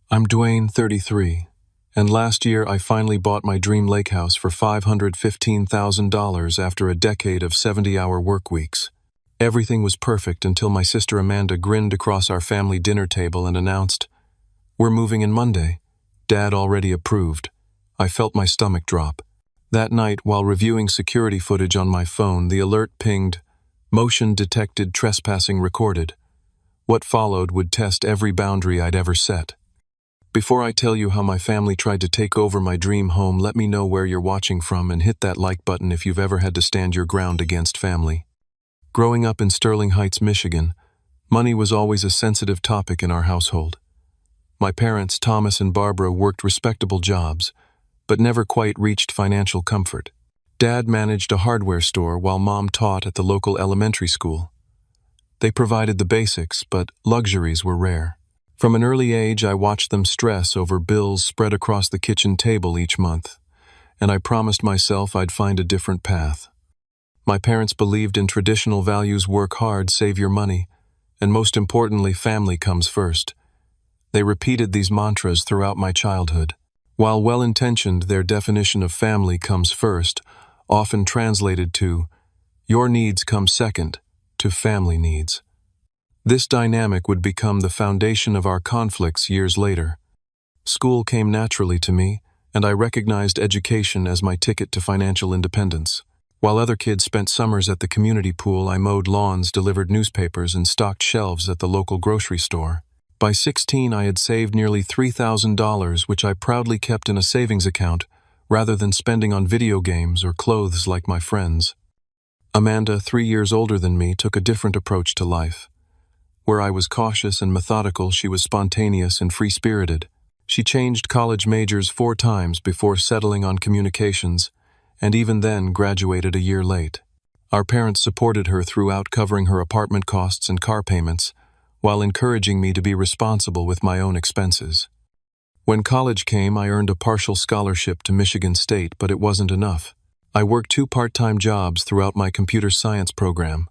I'm Dwayne, 33, and last year I finally bought my dream lake house for $515,000 after a decade of 70-hour work weeks. Everything was perfect until my sister Amanda grinned across our family dinner table and announced, "We're moving in Monday." Dad already approved. I felt my stomach drop. That night, while reviewing security footage on my phone, the alert pinged, "Motion detected, trespassing recorded." What followed would test every boundary I'd ever set. Before I tell you how my family tried to take over my dream home, let me know where you're watching from and hit that like button if you've ever had to stand your ground against family. Growing up in Sterling Heights, Michigan, money was always a sensitive topic in our household. My parents, Thomas and Barbara, worked respectable jobs, but never quite reached financial comfort. Dad managed a hardware store while Mom taught at the local elementary school. They provided the basics, but luxuries were rare. From an early age, I watched them stress over bills spread across the kitchen table each month, and I promised myself I'd find a different path. My parents believed in traditional values: work hard, save your money, and most importantly, family comes first. They repeated these mantras throughout my childhood. While well-intentioned, their definition of family comes first often translated to, "Your needs come second," to family needs. This dynamic would become the foundation of our conflicts years later. School came naturally to me, and I recognized education as my ticket to financial independence. While other kids spent summers at the community pool, I mowed lawns, delivered newspapers, and stocked shelves at the local grocery store. By 16, I had saved nearly $3,000, which I proudly kept in a savings account rather than spending on video games or clothes like my friends. Amanda, 3 years older than me, took a different approach to life. Where I was cautious and methodical, she was spontaneous and free-spirited. She changed college majors 4 times before settling on communications, and even then graduated a year late. Our parents supported her throughout, covering her apartment costs and car payments, while encouraging me to be responsible with my own expenses. When college came, I earned a partial scholarship to Michigan State, but it wasn't enough. I worked 2 part-time jobs throughout my computer science program,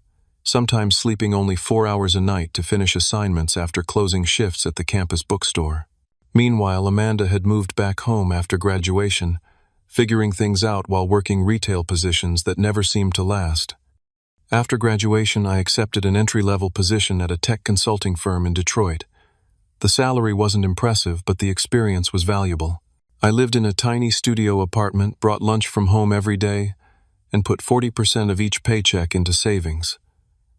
sometimes sleeping only 4 hours a night to finish assignments after closing shifts at the campus bookstore. Meanwhile, Amanda had moved back home after graduation, figuring things out while working retail positions that never seemed to last. After graduation, I accepted an entry-level position at a tech consulting firm in Detroit. The salary wasn't impressive, but the experience was valuable. I lived in a tiny studio apartment, brought lunch from home every day, and put 40% of each paycheck into savings.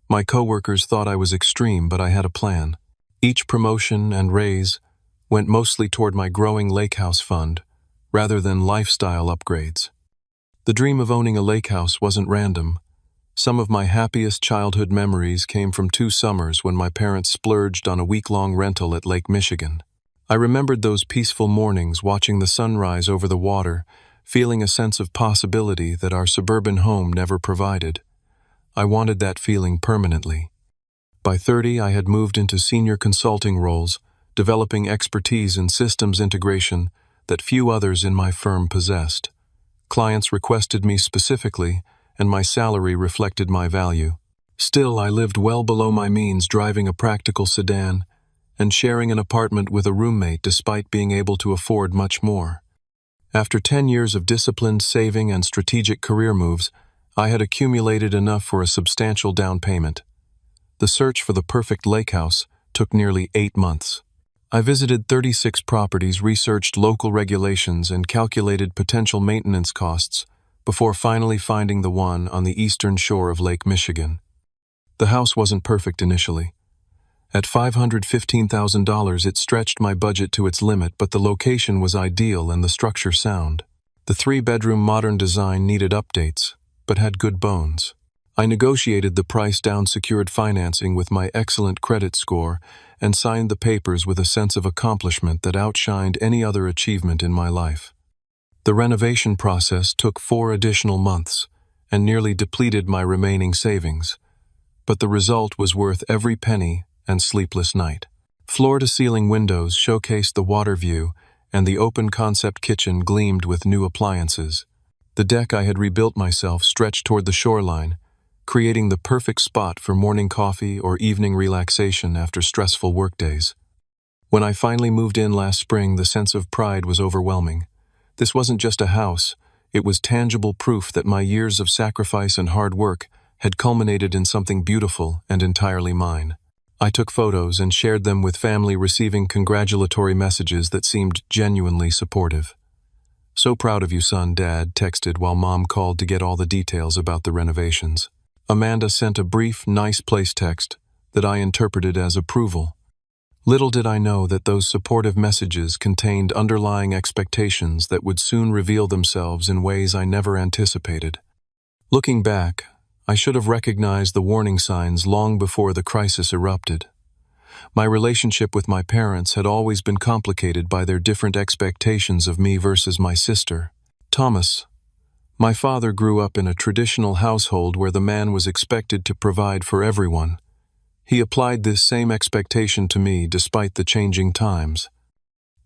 My coworkers thought I was extreme, but I had a plan. Each promotion and raise went mostly toward my growing Lakehouse fund, rather than lifestyle upgrades. The dream of owning a lake house wasn't random. Some of my happiest childhood memories came from 2 summers when my parents splurged on a week-long rental at Lake Michigan. I remembered those peaceful mornings, watching the sunrise over the water, feeling a sense of possibility that our suburban home never provided. I wanted that feeling permanently. By 30, I had moved into senior consulting roles, developing expertise in systems integration that few others in my firm possessed. Clients requested me specifically, and my salary reflected my value. Still, I lived well below my means, driving a practical sedan and sharing an apartment with a roommate despite being able to afford much more. After 10 years of disciplined saving and strategic career moves, I had accumulated enough for a substantial down payment. The search for the perfect lake house took nearly 8 months. I visited 36 properties, researched local regulations, and calculated potential maintenance costs before finally finding the one on the eastern shore of Lake Michigan. The house wasn't perfect initially. At $515,000, it stretched my budget to its limit, but the location was ideal and the structure sound. The 3-bedroom modern design needed updates, but had good bones. I negotiated the price down, secured financing with my excellent credit score, and signed the papers with a sense of accomplishment that outshined any other achievement in my life. The renovation process took 4 additional months and nearly depleted my remaining savings, but the result was worth every penny and sleepless night. Floor-to-ceiling windows showcased the water view, and the open-concept kitchen gleamed with new appliances. The deck I had rebuilt myself stretched toward the shoreline, creating the perfect spot for morning coffee or evening relaxation after stressful workdays. When I finally moved in last spring, the sense of pride was overwhelming. This wasn't just a house, it was tangible proof that my years of sacrifice and hard work had culminated in something beautiful and entirely mine. I took photos and shared them with family, receiving congratulatory messages that seemed genuinely supportive. "So proud of you, son," Dad texted while Mom called to get all the details about the renovations. Amanda sent a brief, nice place text that I interpreted as approval. Little did I know that those supportive messages contained underlying expectations that would soon reveal themselves in ways I never anticipated. Looking back, I should have recognized the warning signs long before the crisis erupted. My relationship with my parents had always been complicated by their different expectations of me versus my sister. Thomas. My father grew up in a traditional household where the man was expected to provide for everyone. He applied this same expectation to me despite the changing times.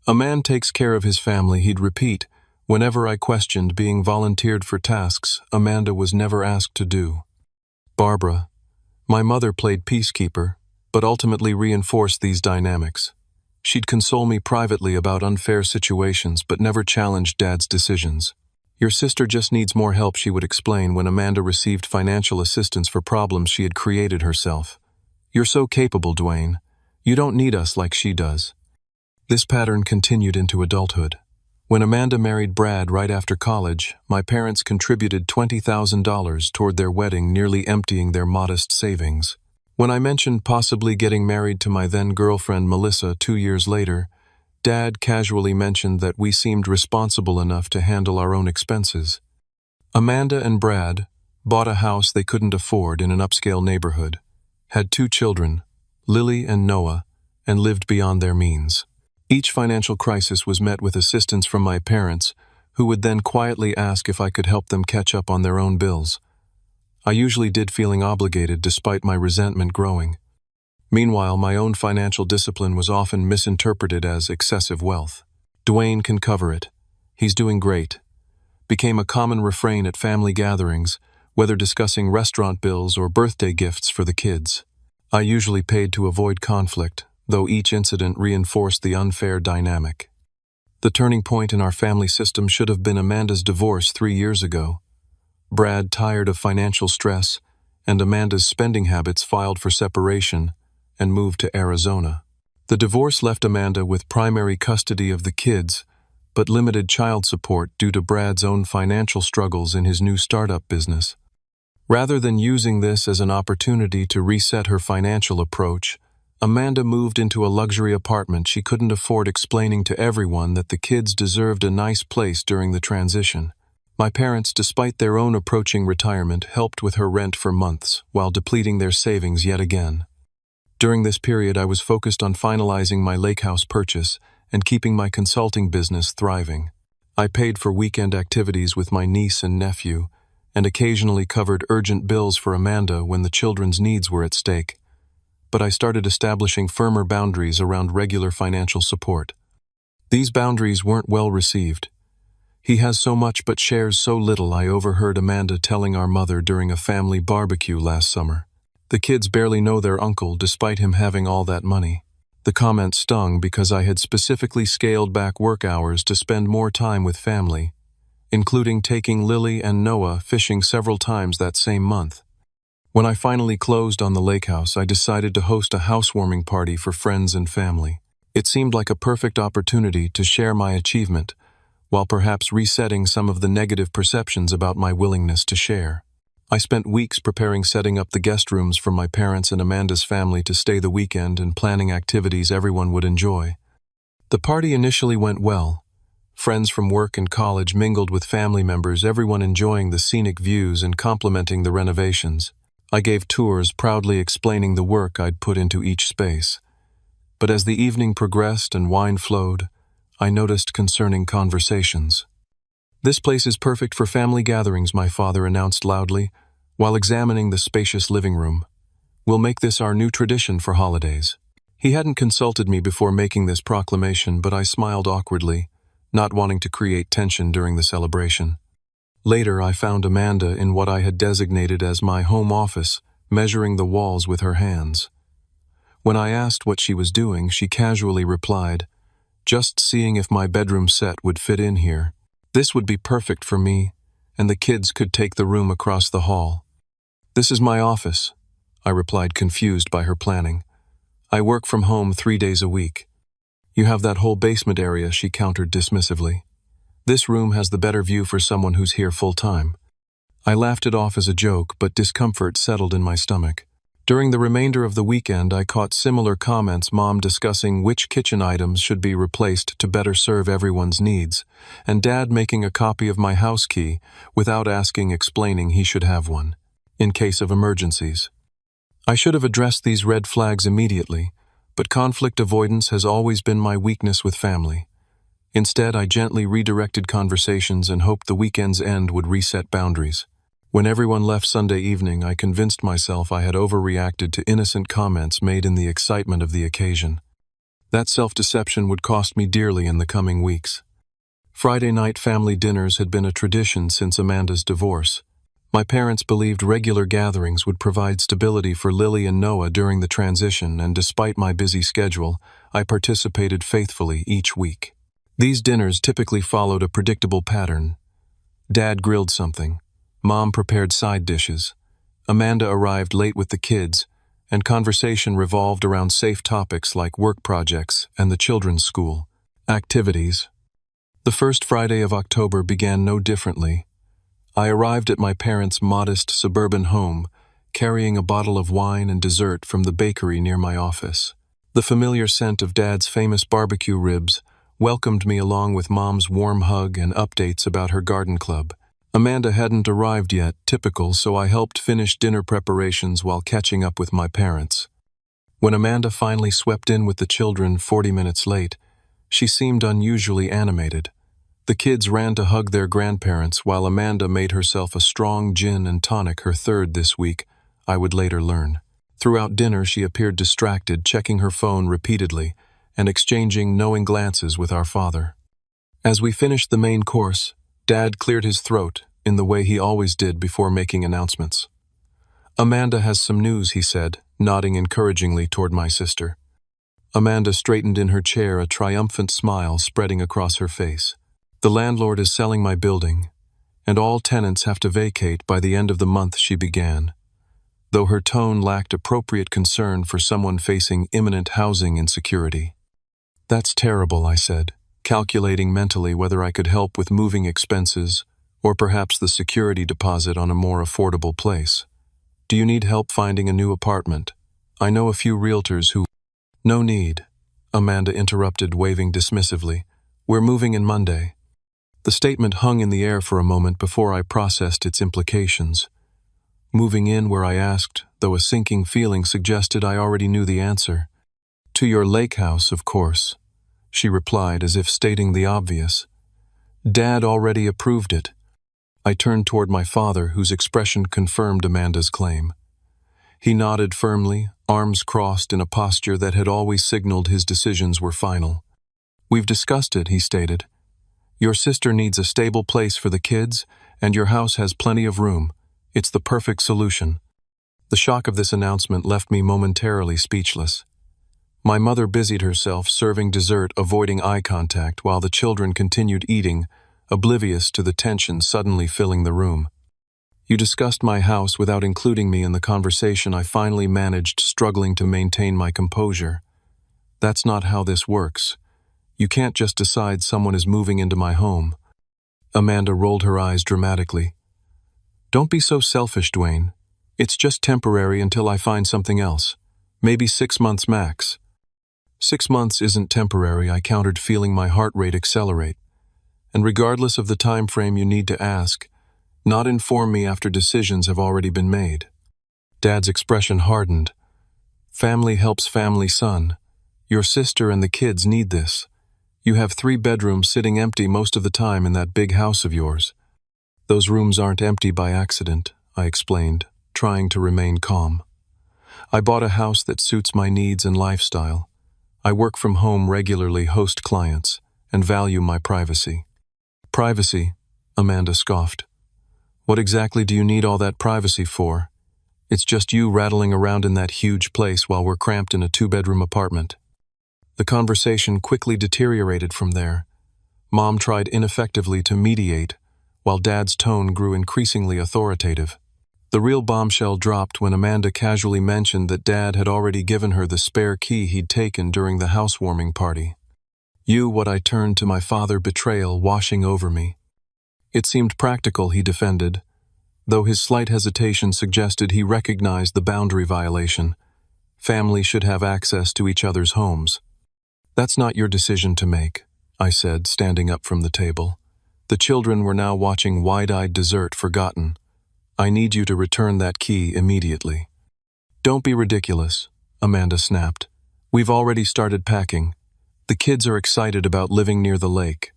"A man takes care of his family," he'd repeat whenever I questioned being volunteered for tasks Amanda was never asked to do. Barbara. My mother played peacekeeper, but ultimately reinforced these dynamics. She'd console me privately about unfair situations but never challenged Dad's decisions. "Your sister just needs more help," she would explain when Amanda received financial assistance for problems she had created herself. "You're so capable, Dwayne. You don't need us like she does." This pattern continued into adulthood. When Amanda married Brad right after college, my parents contributed $20,000 toward their wedding, nearly emptying their modest savings. When I mentioned possibly getting married to my then-girlfriend Melissa 2 years later, Dad casually mentioned that we seemed responsible enough to handle our own expenses. Amanda and Brad bought a house they couldn't afford in an upscale neighborhood, had 2 children, Lily and Noah, and lived beyond their means. Each financial crisis was met with assistance from my parents, who would then quietly ask if I could help them catch up on their own bills. I usually did, feeling obligated despite my resentment growing. Meanwhile, my own financial discipline was often misinterpreted as excessive wealth. "Dwayne can cover it. He's doing great," became a common refrain at family gatherings, whether discussing restaurant bills or birthday gifts for the kids. I usually paid to avoid conflict, though each incident reinforced the unfair dynamic. The turning point in our family system should have been Amanda's divorce 3 years ago. Brad, tired of financial stress, and Amanda's spending habits, filed for separation and moved to Arizona. The divorce left Amanda with primary custody of the kids, but limited child support due to Brad's own financial struggles in his new startup business. Rather than using this as an opportunity to reset her financial approach, Amanda moved into a luxury apartment she couldn't afford, explaining to everyone that the kids deserved a nice place during the transition. My parents, despite their own approaching retirement, helped with her rent for months, while depleting their savings yet again. During this period, I was focused on finalizing my Lakehouse purchase and keeping my consulting business thriving. I paid for weekend activities with my niece and nephew, and occasionally covered urgent bills for Amanda when the children's needs were at stake. But I started establishing firmer boundaries around regular financial support. These boundaries weren't well received. "He has so much but shares so little," I overheard Amanda telling our mother during a family barbecue last summer. "The kids barely know their uncle despite him having all that money." The comment stung because I had specifically scaled back work hours to spend more time with family, including taking Lily and Noah fishing several times that same month. When I finally closed on the Lakehouse, I decided to host a housewarming party for friends and family. It seemed like a perfect opportunity to share my achievement, while perhaps resetting some of the negative perceptions about my willingness to share. I spent weeks preparing, setting up the guest rooms for my parents and Amanda's family to stay the weekend, and planning activities everyone would enjoy. The party initially went well. Friends from work and college mingled with family members, everyone enjoying the scenic views and complimenting the renovations. I gave tours, proudly explaining the work I'd put into each space. But as the evening progressed and wine flowed, I noticed concerning conversations. "This place is perfect for family gatherings," my father announced loudly, while examining the spacious living room. "We'll make this our new tradition for holidays." He hadn't consulted me before making this proclamation, but I smiled awkwardly, not wanting to create tension during the celebration. Later, I found Amanda in what I had designated as my home office, measuring the walls with her hands. When I asked what she was doing, she casually replied, "Just seeing if my bedroom set would fit in here. This would be perfect for me, and the kids could take the room across the hall." "This is my office," I replied, confused by her planning. "I work from home 3 days a week." "You have that whole basement area," she countered dismissively. "This room has the better view for someone who's here full-time." I laughed it off as a joke, but discomfort settled in my stomach. During the remainder of the weekend, I caught similar comments, Mom discussing which kitchen items should be replaced to better serve everyone's needs, and Dad making a copy of my house key without explaining he should have one, in case of emergencies. I should have addressed these red flags immediately, but conflict avoidance has always been my weakness with family. Instead, I gently redirected conversations and hoped the weekend's end would reset boundaries. When everyone left Sunday evening, I convinced myself I had overreacted to innocent comments made in the excitement of the occasion. That self-deception would cost me dearly in the coming weeks. Friday night family dinners had been a tradition since Amanda's divorce. My parents believed regular gatherings would provide stability for Lily and Noah during the transition, and despite my busy schedule, I participated faithfully each week. These dinners typically followed a predictable pattern. Dad grilled something. Mom prepared side dishes. Amanda arrived late with the kids, and conversation revolved around safe topics like work projects and the children's school activities. The first Friday of October began no differently. I arrived at my parents' modest suburban home, carrying a bottle of wine and dessert from the bakery near my office. The familiar scent of Dad's famous barbecue ribs welcomed me, along with Mom's warm hug and updates about her garden club. Amanda hadn't arrived yet, typical, so I helped finish dinner preparations while catching up with my parents. When Amanda finally swept in with the children 40 minutes late, she seemed unusually animated. The kids ran to hug their grandparents while Amanda made herself a strong gin and tonic, her third this week, I would later learn. Throughout dinner, she appeared distracted, checking her phone repeatedly and exchanging knowing glances with our father. As we finished the main course, Dad cleared his throat in the way he always did before making announcements. "Amanda has some news," he said, nodding encouragingly toward my sister. Amanda straightened in her chair, a triumphant smile spreading across her face. "The landlord is selling my building, and all tenants have to vacate by the end of the month," she began, though her tone lacked appropriate concern for someone facing imminent housing insecurity. "That's terrible," I said, calculating mentally whether I could help with moving expenses or perhaps the security deposit on a more affordable place. "Do you need help finding a new apartment? I know a few realtors who—" "No need," Amanda interrupted, waving dismissively. "We're moving in Monday." The statement hung in the air for a moment before I processed its implications. Moving in where, I asked, though a sinking feeling suggested I already knew the answer. "To your Lakehouse, of course," she replied, as if stating the obvious. "Dad already approved it." I turned toward my father, whose expression confirmed Amanda's claim. He nodded firmly, arms crossed in a posture that had always signaled his decisions were final. "We've discussed it," he stated. "Your sister needs a stable place for the kids, and your house has plenty of room. It's the perfect solution." The shock of this announcement left me momentarily speechless. My mother busied herself serving dessert, avoiding eye contact, while the children continued eating, oblivious to the tension suddenly filling the room. "You discussed my house without including me in the conversation," I finally managed, struggling to maintain my composure. "That's not how this works. You can't just decide someone is moving into my home." Amanda rolled her eyes dramatically. "Don't be so selfish, Dwayne. It's just temporary until I find something else. Maybe 6 months max." "6 months isn't temporary," I countered, feeling my heart rate accelerate. "And regardless of the time frame, you need to ask, not inform me after decisions have already been made." Dad's expression hardened. "Family helps family, son. Your sister and the kids need this. You have 3 bedrooms sitting empty most of the time in that big house of yours." "Those rooms aren't empty by accident," I explained, trying to remain calm. "I bought a house that suits my needs and lifestyle. I work from home regularly, host clients, and value my privacy." "Privacy?" Amanda scoffed. "What exactly do you need all that privacy for? It's just you rattling around in that huge place while we're cramped in a two-bedroom apartment." The conversation quickly deteriorated from there. Mom tried ineffectively to mediate, while Dad's tone grew increasingly authoritative. The real bombshell dropped when Amanda casually mentioned that Dad had already given her the spare key he'd taken during the housewarming party. What I turned to my father betrayal washing over me. It seemed practical, he defended, though his slight hesitation suggested he recognized the boundary violation. Family should have access to each other's homes. "That's not your decision to make," I said, standing up from the table. The children were now watching wide-eyed dessert forgotten. "I need you to return that key immediately." "Don't be ridiculous," Amanda snapped. "We've already started packing. The kids are excited about living near the lake."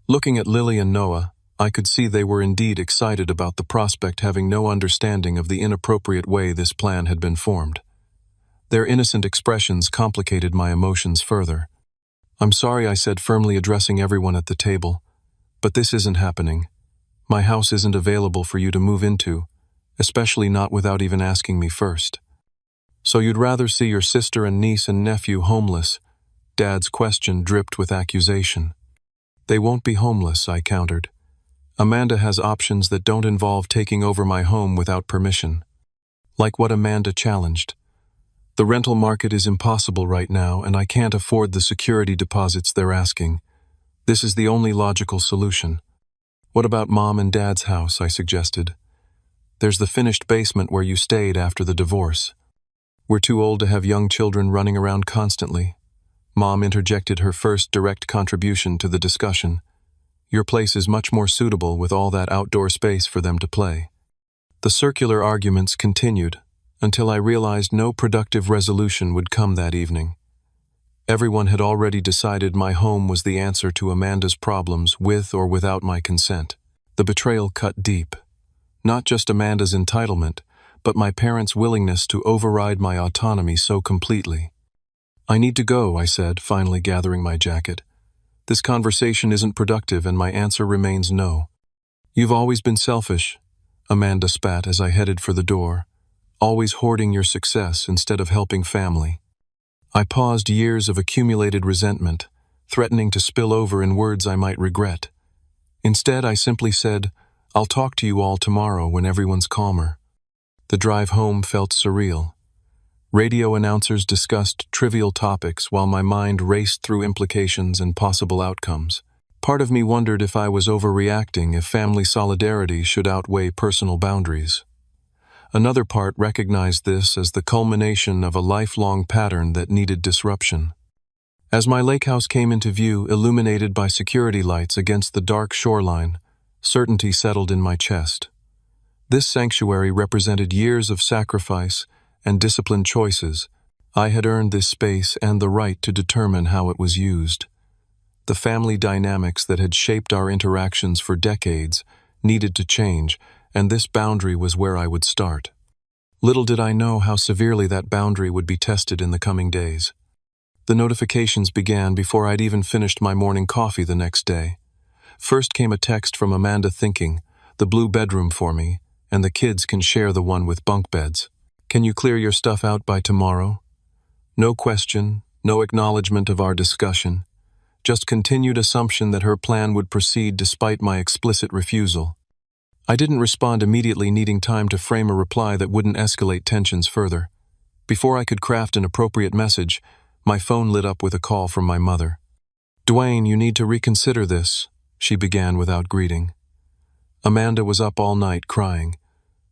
Looking at Lily and Noah, I could see they were indeed excited about the prospect, having no understanding of the inappropriate way this plan had been formed. Their innocent expressions complicated my emotions further. "I'm sorry," I said firmly, addressing everyone at the table, "but this isn't happening. My house isn't available for you to move into, especially not without even asking me first." "So you'd rather see your sister and niece and nephew homeless?" Dad's question dripped with accusation. "They won't be homeless," I countered. "Amanda has options that don't involve taking over my home without permission." Like what Amanda challenged. "The rental market is impossible right now, and I can't afford the security deposits they're asking. This is the only logical solution." "What about Mom and Dad's house?" I suggested. "There's the finished basement where you stayed after the divorce." "We're too old to have young children running around constantly." Mom interjected her first direct contribution to the discussion. "Your place is much more suitable with all that outdoor space for them to play." The circular arguments continued until I realized no productive resolution would come that evening. Everyone had already decided my home was the answer to Amanda's problems with or without my consent. The betrayal cut deep. Not just Amanda's entitlement, but my parents' willingness to override my autonomy so completely. "I need to go," I said, finally gathering my jacket. "This conversation isn't productive, and my answer remains no." "You've always been selfish," Amanda spat as I headed for the door. "Always hoarding your success instead of helping family." I paused, years of accumulated resentment, threatening to spill over in words I might regret. Instead, I simply said, "I'll talk to you all tomorrow when everyone's calmer." The drive home felt surreal. Radio announcers discussed trivial topics while my mind raced through implications and possible outcomes. Part of me wondered if I was overreacting, if family solidarity should outweigh personal boundaries. Another part recognized this as the culmination of a lifelong pattern that needed disruption. As my lakehouse came into view, illuminated by security lights against the dark shoreline, certainty settled in my chest. This sanctuary represented years of sacrifice and disciplined choices. I had earned this space and the right to determine how it was used. The family dynamics that had shaped our interactions for decades needed to change, and this boundary was where I would start. Little did I know how severely that boundary would be tested in the coming days. The notifications began before I'd even finished my morning coffee the next day. First came a text from Amanda thinking, "The blue bedroom for me, and the kids can share the one with bunk beds. Can you clear your stuff out by tomorrow?" No question, no acknowledgement of our discussion, just continued assumption that her plan would proceed despite my explicit refusal. I didn't respond immediately, needing time to frame a reply that wouldn't escalate tensions further. Before I could craft an appropriate message, my phone lit up with a call from my mother. "Dwayne, you need to reconsider this," she began without greeting. "Amanda was up all night crying.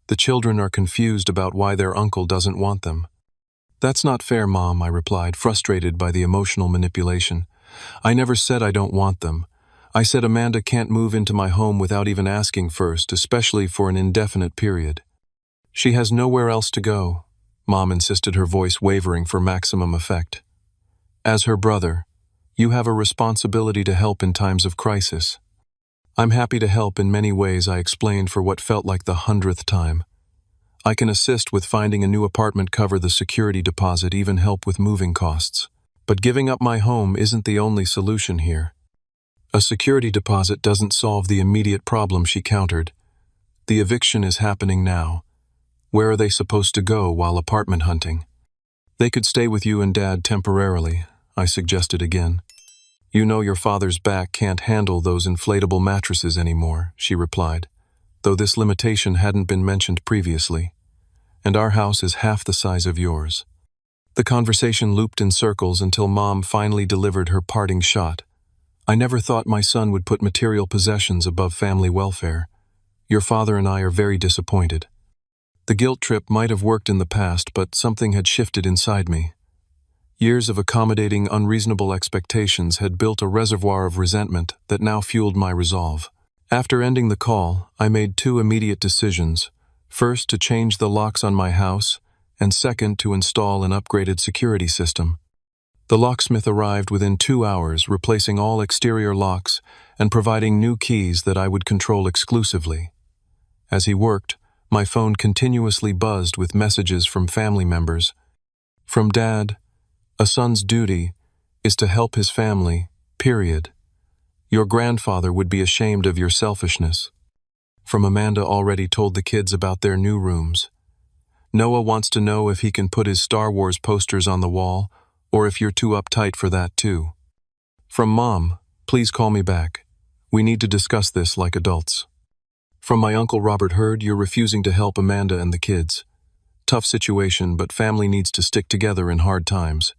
The children are confused about why their uncle doesn't want them." "That's not fair, Mom," I replied, frustrated by the emotional manipulation. "I never said I don't want them. I said Amanda can't move into my home without even asking first, especially for an indefinite period." "She has nowhere else to go," Mom insisted, her voice wavering for maximum effect. "As her brother, you have a responsibility to help in times of crisis." "I'm happy to help in many ways," I explained for what felt like the 100th time. "I can assist with finding a new apartment, cover the security deposit, even help with moving costs. But giving up my home isn't the only solution here." "A security deposit doesn't solve the immediate problem," she countered. "The eviction is happening now. Where are they supposed to go while apartment hunting? They could stay with you and Dad temporarily, I suggested again. You know your father's back can't handle those inflatable mattresses anymore, she replied, though this limitation hadn't been mentioned previously. And our house is half the size of yours. The conversation looped in circles until Mom finally delivered her parting shot. I never thought my son would put material possessions above family welfare. Your father and I are very disappointed. The guilt trip might have worked in the past, but something had shifted inside me. Years of accommodating unreasonable expectations had built a reservoir of resentment that now fueled my resolve. After ending the call, I made two immediate decisions. First, to change the locks on my house, and second, to install an upgraded security system. The locksmith arrived within 2 hours, replacing all exterior locks and providing new keys that I would control exclusively. As he worked, my phone continuously buzzed with messages from family members. From Dad, a son's duty is to help his family, period. Your grandfather would be ashamed of your selfishness. From Amanda already told the kids about their new rooms. Noah wants to know if he can put his Star Wars posters on the wall, or if you're too uptight for that too. From Mom, please call me back. We need to discuss this like adults. From my Uncle Robert heard you're refusing to help Amanda and the kids. Tough situation, but family needs to stick together in hard times.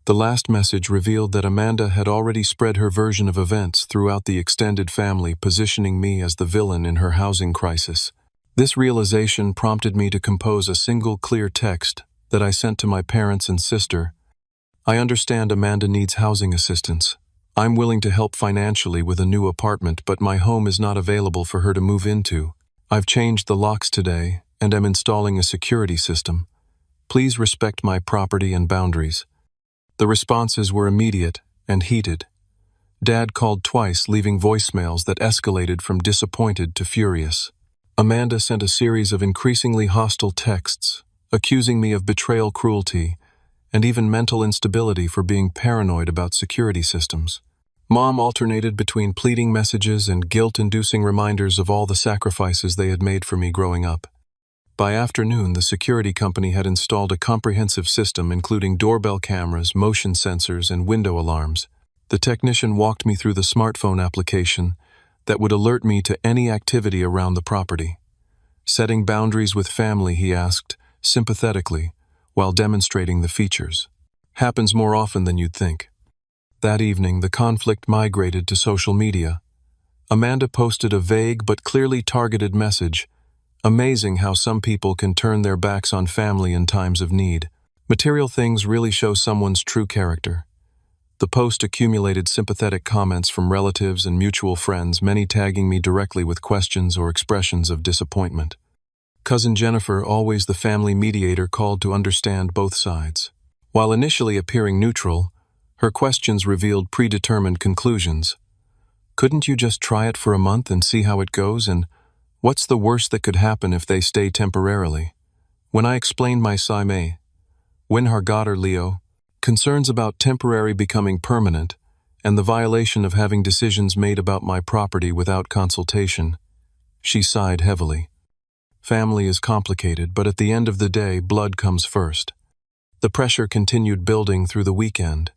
The last message revealed that Amanda had already spread her version of events throughout the extended family, positioning me as the villain in her housing crisis. This realization prompted me to compose a single clear text that I sent to my parents and sister. I understand Amanda needs housing assistance. I'm willing to help financially with a new apartment, but my home is not available for her to move into. I've changed the locks today and am installing a security system. Please respect my property and boundaries. The responses were immediate and heated. Dad called twice, leaving voicemails that escalated from disappointed to furious. Amanda sent a series of increasingly hostile texts, accusing me of betrayal, cruelty, and even mental instability for being paranoid about security systems. Mom alternated between pleading messages and guilt-inducing reminders of all the sacrifices they had made for me growing up. By afternoon, the security company had installed a comprehensive system including doorbell cameras, motion sensors, and window alarms. The technician walked me through the smartphone application that would alert me to any activity around the property. Setting boundaries with family, he asked, sympathetically, while demonstrating the features. Happens more often than you'd think. That evening, the conflict migrated to social media. Amanda posted a vague but clearly targeted message. Amazing how some people can turn their backs on family in times of need. Material things really show someone's true character. The post accumulated sympathetic comments from relatives and mutual friends, many tagging me directly with questions or expressions of disappointment. Cousin Jennifer, always the family mediator, called to understand both sides. While initially appearing neutral, her questions revealed predetermined conclusions. Couldn't you just try it for a month and see how it goes, and what's the worst that could happen if they stay temporarily? When I explained my Saime, Winhargater Leo, concerns about temporary becoming permanent, and the violation of having decisions made about my property without consultation, she sighed heavily. Family is complicated, but at the end of the day, blood comes first. The pressure continued building through the weekend.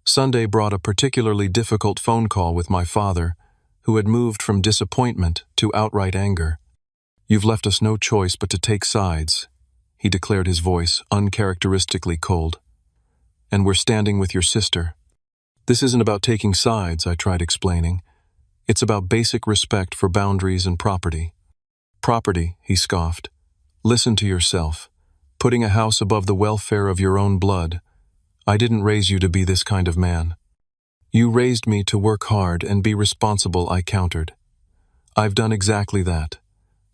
Sunday brought a particularly difficult phone call with my father, who had moved from disappointment to outright anger. "You've left us no choice but to take sides," he declared, his voice uncharacteristically cold. "And we're standing with your sister." "This isn't about taking sides," I tried explaining. "It's about basic respect for boundaries and property." "Property," he scoffed. "Listen to yourself. Putting a house above the welfare of your own blood. I didn't raise you to be this kind of man." "You raised me to work hard and be responsible," I countered. "I've done exactly that.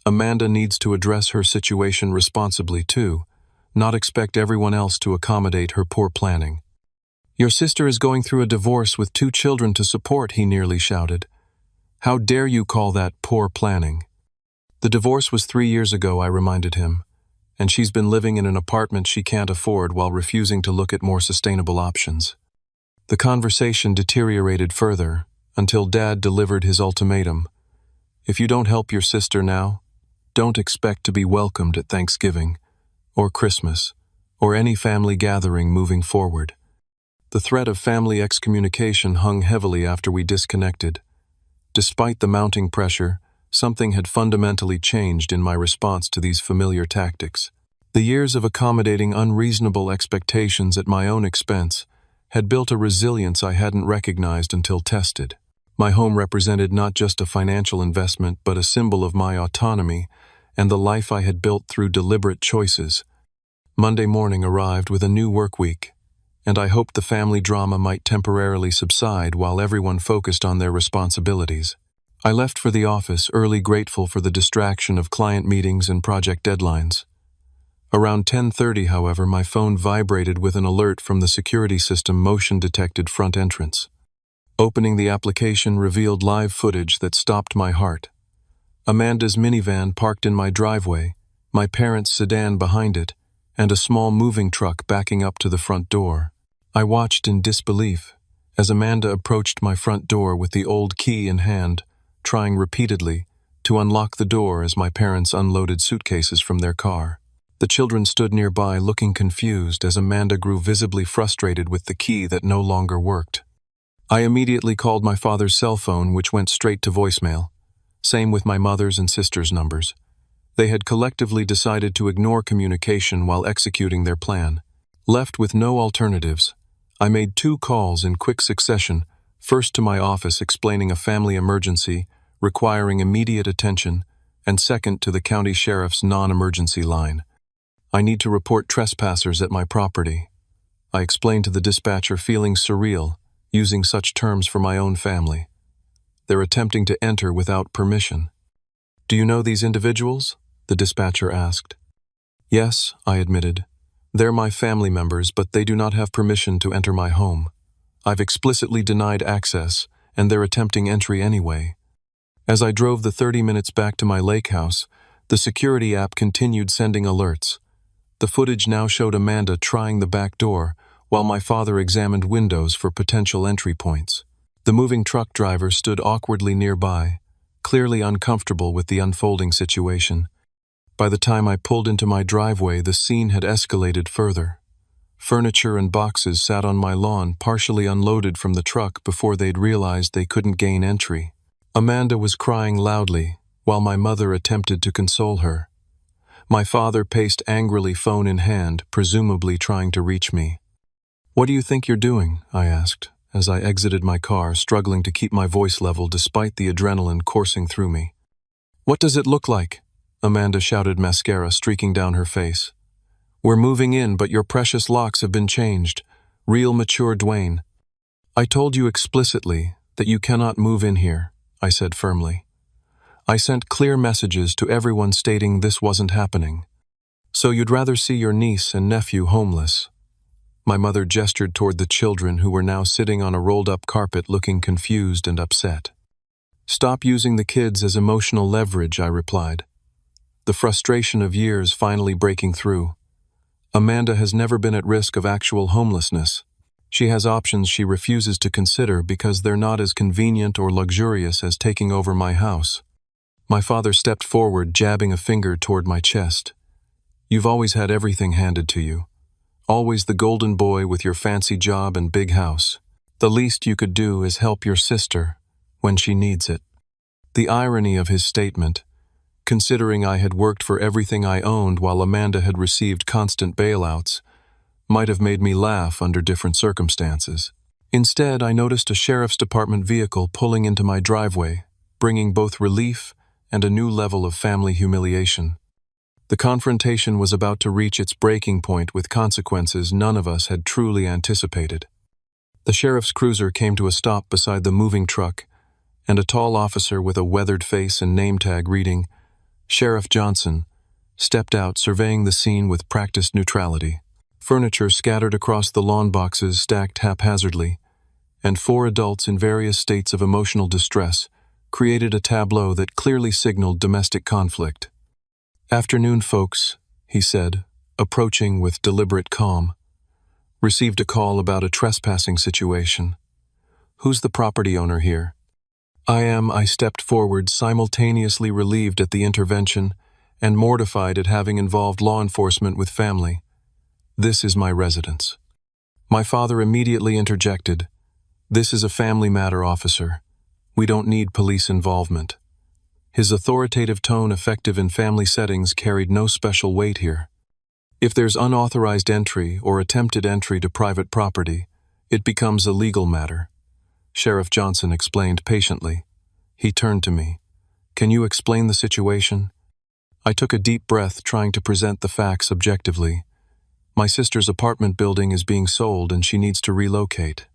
Amanda needs to address her situation responsibly too, not expect everyone else to accommodate her poor planning." "Your sister is going through a divorce with 2 children to support," he nearly shouted. "How dare you call that poor planning?" "The divorce was 3 years ago," I reminded him, "and she's been living in an apartment she can't afford while refusing to look at more sustainable options." The conversation deteriorated further until Dad delivered his ultimatum. "If you don't help your sister now, don't expect to be welcomed at Thanksgiving, or Christmas, or any family gathering moving forward. The threat of family excommunication hung heavily after we disconnected. Despite the mounting pressure, something had fundamentally changed in my response to these familiar tactics. The years of accommodating unreasonable expectations at my own expense had built a resilience I hadn't recognized until tested. My home represented not just a financial investment, but a symbol of my autonomy and the life I had built through deliberate choices. Monday morning arrived with a new work week, and I hoped the family drama might temporarily subside while everyone focused on their responsibilities. I left for the office early, grateful for the distraction of client meetings and project deadlines. Around 10:30, however, my phone vibrated with an alert from the security system motion-detected front entrance. Opening the application revealed live footage that stopped my heart. Amanda's minivan parked in my driveway, my parents' sedan behind it, and a small moving truck backing up to the front door. I watched in disbelief as Amanda approached my front door with the old key in hand, trying repeatedly to unlock the door as my parents unloaded suitcases from their car. The children stood nearby looking confused as Amanda grew visibly frustrated with the key that no longer worked. I immediately called my father's cell phone, which went straight to voicemail. Same with my mother's and sister's numbers. They had collectively decided to ignore communication while executing their plan. Left with no alternatives, I made 2 calls in quick succession, first to my office explaining a family emergency requiring immediate attention, and second to the county sheriff's non-emergency line. I need to report trespassers at my property. I explained to the dispatcher, feeling surreal, using such terms for my own family. They're attempting to enter without permission. Do you know these individuals? The dispatcher asked. Yes, I admitted. They're my family members, but they do not have permission to enter my home. I've explicitly denied access, and they're attempting entry anyway. As I drove the 30 minutes back to my Lakehouse, the security app continued sending alerts. The footage now showed Amanda trying the back door, while my father examined windows for potential entry points. The moving truck driver stood awkwardly nearby, clearly uncomfortable with the unfolding situation. By the time I pulled into my driveway, the scene had escalated further. Furniture and boxes sat on my lawn, partially unloaded from the truck before they'd realized they couldn't gain entry. Amanda was crying loudly, while my mother attempted to console her. My father paced angrily, phone in hand, presumably trying to reach me. What do you think you're doing? I asked, as I exited my car, struggling to keep my voice level despite the adrenaline coursing through me. What does it look like? Amanda shouted, mascara streaking down her face. We're moving in, but your precious locks have been changed. Real mature Dwayne. I told you explicitly that you cannot move in here, I said firmly. I sent clear messages to everyone stating this wasn't happening. So you'd rather see your niece and nephew homeless. My mother gestured toward the children who were now sitting on a rolled-up carpet looking confused and upset. Stop using the kids as emotional leverage, I replied. The frustration of years finally breaking through. Amanda has never been at risk of actual homelessness. She has options she refuses to consider because they're not as convenient or luxurious as taking over my house. My father stepped forward, jabbing a finger toward my chest. You've always had everything handed to you. Always the golden boy with your fancy job and big house. The least you could do is help your sister when she needs it. The irony of his statement, considering I had worked for everything I owned while Amanda had received constant bailouts, might have made me laugh under different circumstances. Instead, I noticed a sheriff's department vehicle pulling into my driveway, bringing both relief and a new level of family humiliation. The confrontation was about to reach its breaking point with consequences none of us had truly anticipated. The sheriff's cruiser came to a stop beside the moving truck, and a tall officer with a weathered face and name tag reading Sheriff Johnson stepped out, surveying the scene with practiced neutrality. Furniture scattered across the lawn boxes stacked haphazardly, and 4 adults in various states of emotional distress created a tableau that clearly signaled domestic conflict. Afternoon, folks, he said, approaching with deliberate calm. Received a call about a trespassing situation. Who's the property owner here? I stepped forward, simultaneously relieved at the intervention and mortified at having involved law enforcement with family. "This is my residence." My father immediately interjected, "This is a family matter, officer. We don't need police involvement." His authoritative tone, effective in family settings, carried no special weight here. If there's unauthorized entry or attempted entry to private property, it becomes a legal matter. Sheriff Johnson explained patiently. He turned to me. "Can you explain the situation?" I took a deep breath, trying to present the facts objectively. My sister's apartment building is being sold and she needs to relocate.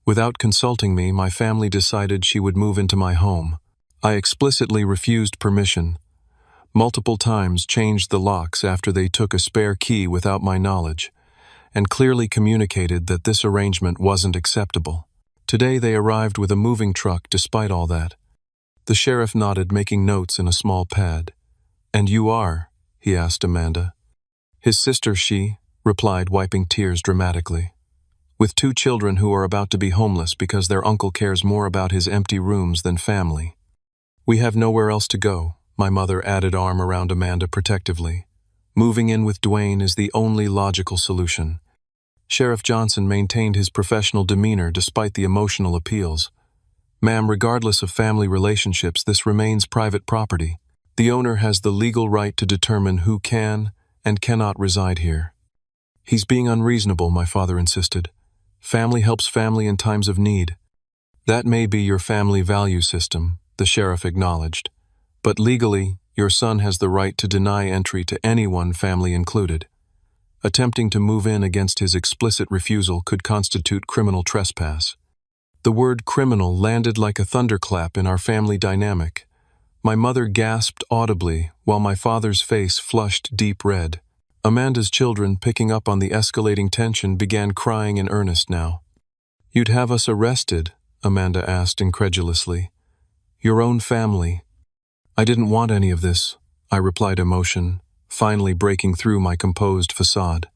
Without consulting me, my family decided she would move into my home. I explicitly refused permission. Multiple times changed the locks after they took a spare key without my knowledge, and clearly communicated that this arrangement wasn't acceptable. Today they arrived with a moving truck despite all that. The sheriff nodded, making notes in a small pad. "And you are?" he asked Amanda. "His sister," she replied, wiping tears dramatically. "With 2 children who are about to be homeless because their uncle cares more about his empty rooms than family. We have nowhere else to go," my mother added, arm around Amanda protectively. "Moving in with Dwayne is the only logical solution." Sheriff Johnson maintained his professional demeanor despite the emotional appeals. "Ma'am, regardless of family relationships, this remains private property. The owner has the legal right to determine who can and cannot reside here." "He's being unreasonable," my father insisted. "Family helps family in times of need." "That may be your family value system," the sheriff acknowledged. "But legally, your son has the right to deny entry to anyone, family included. Attempting to move in against his explicit refusal could constitute criminal trespass." The word criminal landed like a thunderclap in our family dynamic. My mother gasped audibly, while my father's face flushed deep red. Amanda's children, picking up on the escalating tension, began crying in earnest now. "You'd have us arrested?" Amanda asked incredulously. "Your own family." "I didn't want any of this," I replied, emotion finally breaking through my composed facade.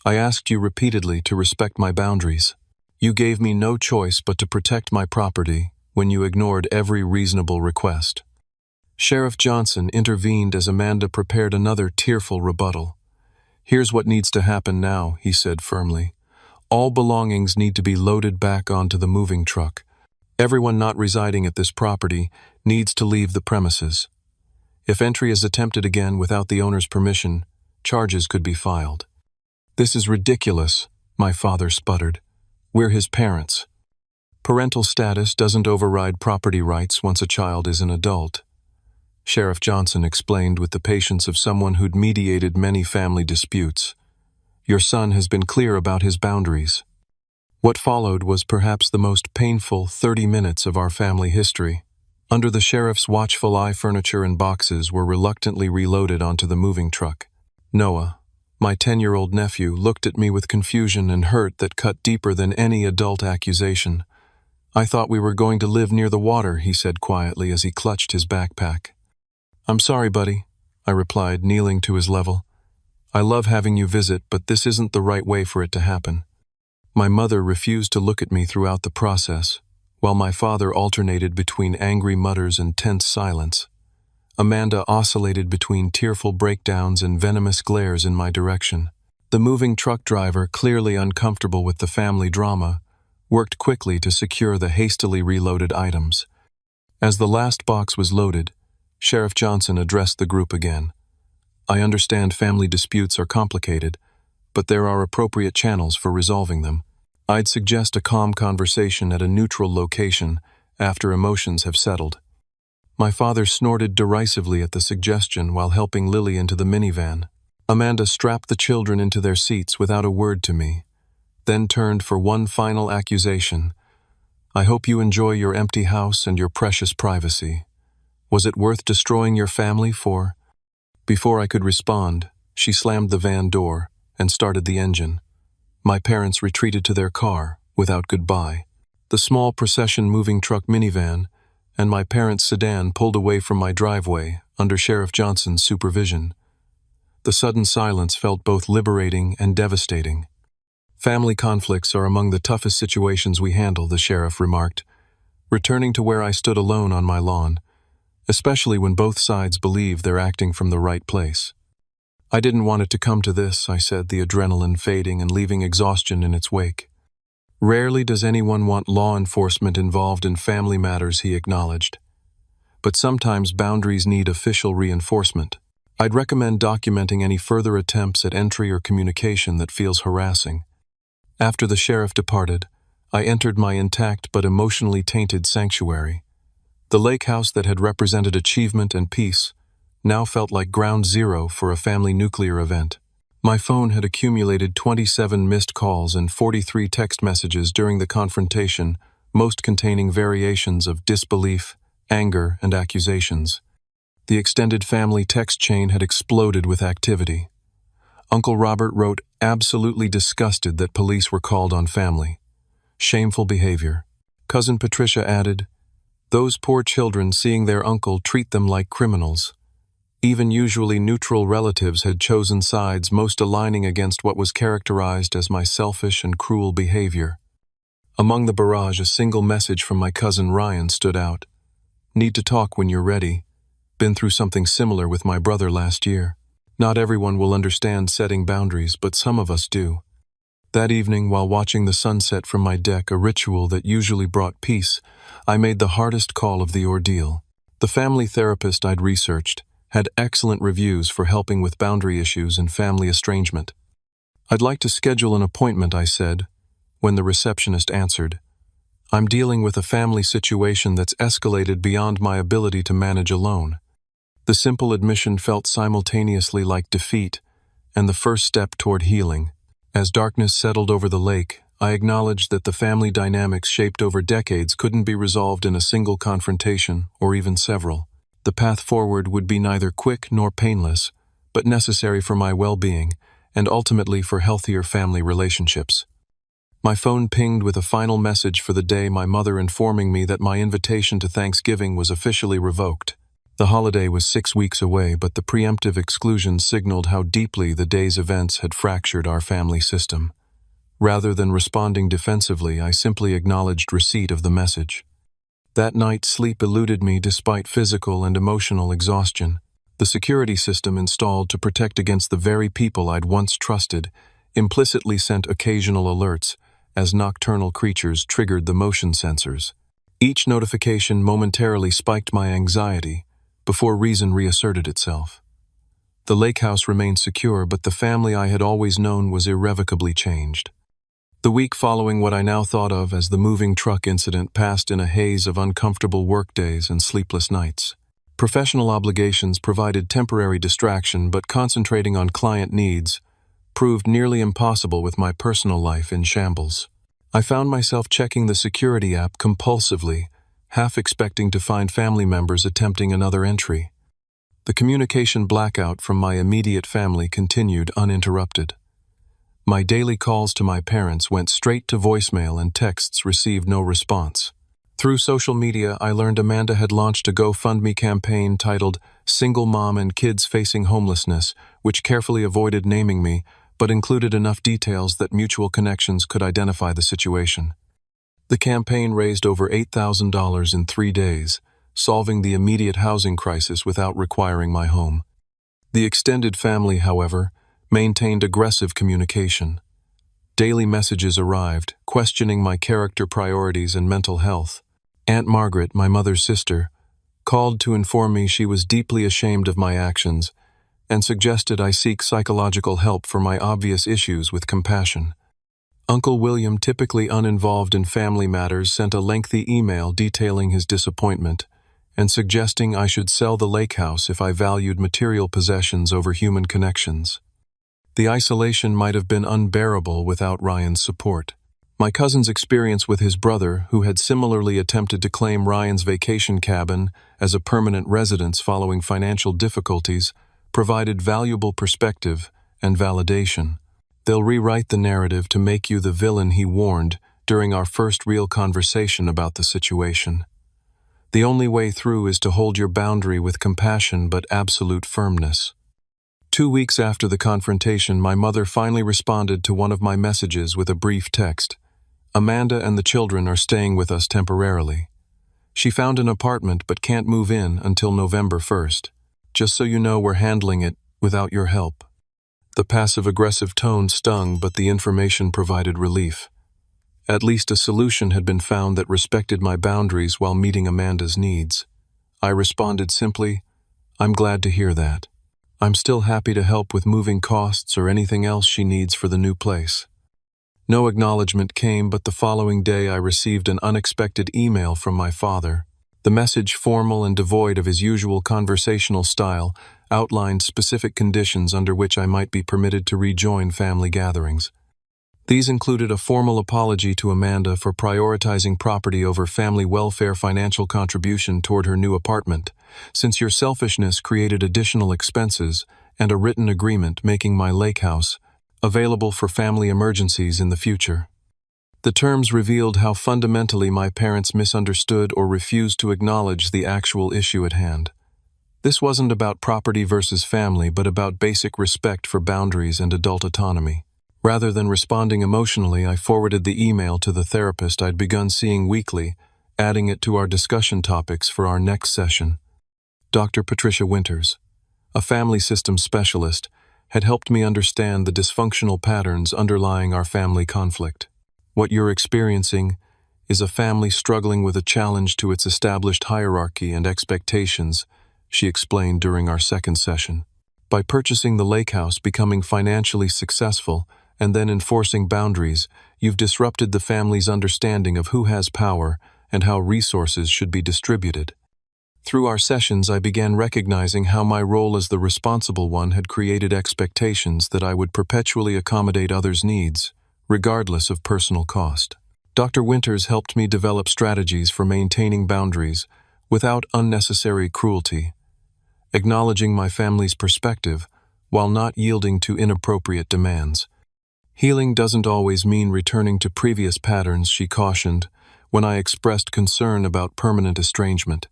"I asked you repeatedly to respect my boundaries. You gave me no choice but to protect my property when you ignored every reasonable request." Sheriff Johnson intervened as Amanda prepared another tearful rebuttal. "Here's what needs to happen now," he said firmly. "All belongings need to be loaded back onto the moving truck. Everyone not residing at this property needs to leave the premises. If entry is attempted again without the owner's permission, charges could be filed." "This is ridiculous," my father sputtered. "We're his parents." "Parental status doesn't override property rights once a child is an adult," Sheriff Johnson explained with the patience of someone who'd mediated many family disputes. "Your son has been clear about his boundaries." What followed was perhaps the most painful 30 minutes of our family history. Under the sheriff's watchful eye, furniture and boxes were reluctantly reloaded onto the moving truck. Noah, my 10-year-old nephew, looked at me with confusion and hurt that cut deeper than any adult accusation. "I thought we were going to live near the water," he said quietly as he clutched his backpack. "I'm sorry, buddy," I replied, kneeling to his level. "I love having you visit, but this isn't the right way for it to happen." My mother refused to look at me throughout the process, while my father alternated between angry mutters and tense silence. Amanda oscillated between tearful breakdowns and venomous glares in my direction. The moving truck driver, clearly uncomfortable with the family drama, worked quickly to secure the hastily reloaded items. As the last box was loaded, Sheriff Johnson addressed the group again. "I understand family disputes are complicated, but there are appropriate channels for resolving them. I'd suggest a calm conversation at a neutral location after emotions have settled." My father snorted derisively at the suggestion while helping Lily into the minivan. Amanda strapped the children into their seats without a word to me, then turned for one final accusation. "I hope you enjoy your empty house and your precious privacy. Was it worth destroying your family for?" Before I could respond, she slammed the van door and started the engine. My parents retreated to their car without goodbye. The small procession moving truck minivan and my parents' sedan pulled away from my driveway under Sheriff Johnson's supervision. The sudden silence felt both liberating and devastating. "Family conflicts are among the toughest situations we handle," the sheriff remarked, returning to where I stood alone on my lawn. especially when both sides believe they're acting from the right place. "I didn't want it to come to this," I said, the adrenaline fading and leaving exhaustion in its wake. "Rarely does anyone want law enforcement involved in family matters," he acknowledged. "But sometimes boundaries need official reinforcement. I'd recommend documenting any further attempts at entry or communication that feels harassing." After the sheriff departed, I entered my intact but emotionally tainted sanctuary. The Lakehouse that had represented achievement and peace now felt like ground zero for a family nuclear event. My phone had accumulated 27 missed calls and 43 text messages during the confrontation, most containing variations of disbelief, anger, and accusations. The extended family text chain had exploded with activity. Uncle Robert wrote, absolutely disgusted that police were called on family. Shameful behavior. Cousin Patricia added, those poor children seeing their uncle treat them like criminals. Even usually neutral relatives had chosen sides, most aligning against what was characterized as my selfish and cruel behavior. Among the barrage, a single message from my cousin Ryan stood out. Need to talk when you're ready. Been through something similar with my brother last year. Not everyone will understand setting boundaries, but some of us do. That evening, while watching the sunset from my deck, a ritual that usually brought peace, I made the hardest call of the ordeal. The family therapist I'd researched had excellent reviews for helping with boundary issues and family estrangement. I'd like to schedule an appointment, I said, when the receptionist answered. I'm dealing with a family situation that's escalated beyond my ability to manage alone. The simple admission felt simultaneously like defeat and the first step toward healing. As darkness settled over the lake, I acknowledged that the family dynamics shaped over decades couldn't be resolved in a single confrontation or even several. The path forward would be neither quick nor painless, but necessary for my well-being and ultimately for healthier family relationships. My phone pinged with a final message for the day, my mother informing me that my invitation to Thanksgiving was officially revoked. The holiday was 6 weeks away, but the preemptive exclusion signaled how deeply the day's events had fractured our family system. Rather than responding defensively, I simply acknowledged receipt of the message. That night, sleep eluded me despite physical and emotional exhaustion. The security system installed to protect against the very people I'd once trusted implicitly sent occasional alerts as nocturnal creatures triggered the motion sensors. Each notification momentarily spiked my anxiety before reason reasserted itself. The Lakehouse remained secure, but the family I had always known was irrevocably changed. The week following what I now thought of as the moving truck incident passed in a haze of uncomfortable workdays and sleepless nights. Professional obligations provided temporary distraction, but concentrating on client needs proved nearly impossible with my personal life in shambles. I found myself checking the security app compulsively, half expecting to find family members attempting another entry. The communication blackout from my immediate family continued uninterrupted. My daily calls to my parents went straight to voicemail and texts received no response. Through social media, I learned Amanda had launched a GoFundMe campaign titled Single Mom and Kids Facing Homelessness, which carefully avoided naming me, but included enough details that mutual connections could identify the situation. The campaign raised over $8,000 in 3 days, solving the immediate housing crisis without requiring my home. The extended family, however, maintained aggressive communication. Daily messages arrived, questioning my character priorities and mental health. Aunt Margaret, my mother's sister, called to inform me she was deeply ashamed of my actions and suggested I seek psychological help for my obvious issues with compassion. Uncle William, typically uninvolved in family matters, sent a lengthy email detailing his disappointment and suggesting I should sell the Lakehouse if I valued material possessions over human connections. The isolation might have been unbearable without Ryan's support. My cousin's experience with his brother, who had similarly attempted to claim Ryan's vacation cabin as a permanent residence following financial difficulties, provided valuable perspective and validation. They'll rewrite the narrative to make you the villain, he warned during our first real conversation about the situation. The only way through is to hold your boundary with compassion but absolute firmness. 2 weeks after the confrontation, my mother finally responded to one of my messages with a brief text. Amanda and the children are staying with us temporarily. She found an apartment but can't move in until November 1st. Just so you know, we're handling it without your help." The passive-aggressive tone stung, but the information provided relief. At least a solution had been found that respected my boundaries while meeting Amanda's needs. I responded simply, "I'm glad to hear that. I'm still happy to help with moving costs or anything else she needs for the new place." No acknowledgement came, but the following day I received an unexpected email from my father. The message, formal and devoid of his usual conversational style, outlined specific conditions under which I might be permitted to rejoin family gatherings. These included a formal apology to Amanda for prioritizing property over family welfare, financial contribution toward her new apartment, since your selfishness created additional expenses, and a written agreement making my Lakehouse available for family emergencies in the future. The terms revealed how fundamentally my parents misunderstood or refused to acknowledge the actual issue at hand. This wasn't about property versus family, but about basic respect for boundaries and adult autonomy. Rather than responding emotionally, I forwarded the email to the therapist I'd begun seeing weekly, adding it to our discussion topics for our next session. Dr. Patricia Winters, a family systems specialist, had helped me understand the dysfunctional patterns underlying our family conflict. "What you're experiencing is a family struggling with a challenge to its established hierarchy and expectations," she explained during our second session. "By purchasing the Lakehouse, becoming financially successful, and then enforcing boundaries, you've disrupted the family's understanding of who has power and how resources should be distributed." Through our sessions, I began recognizing how my role as the responsible one had created expectations that I would perpetually accommodate others' needs, regardless of personal cost. Dr. Winters helped me develop strategies for maintaining boundaries without unnecessary cruelty, acknowledging my family's perspective while not yielding to inappropriate demands. "Healing doesn't always mean returning to previous patterns," she cautioned when I expressed concern about permanent estrangement.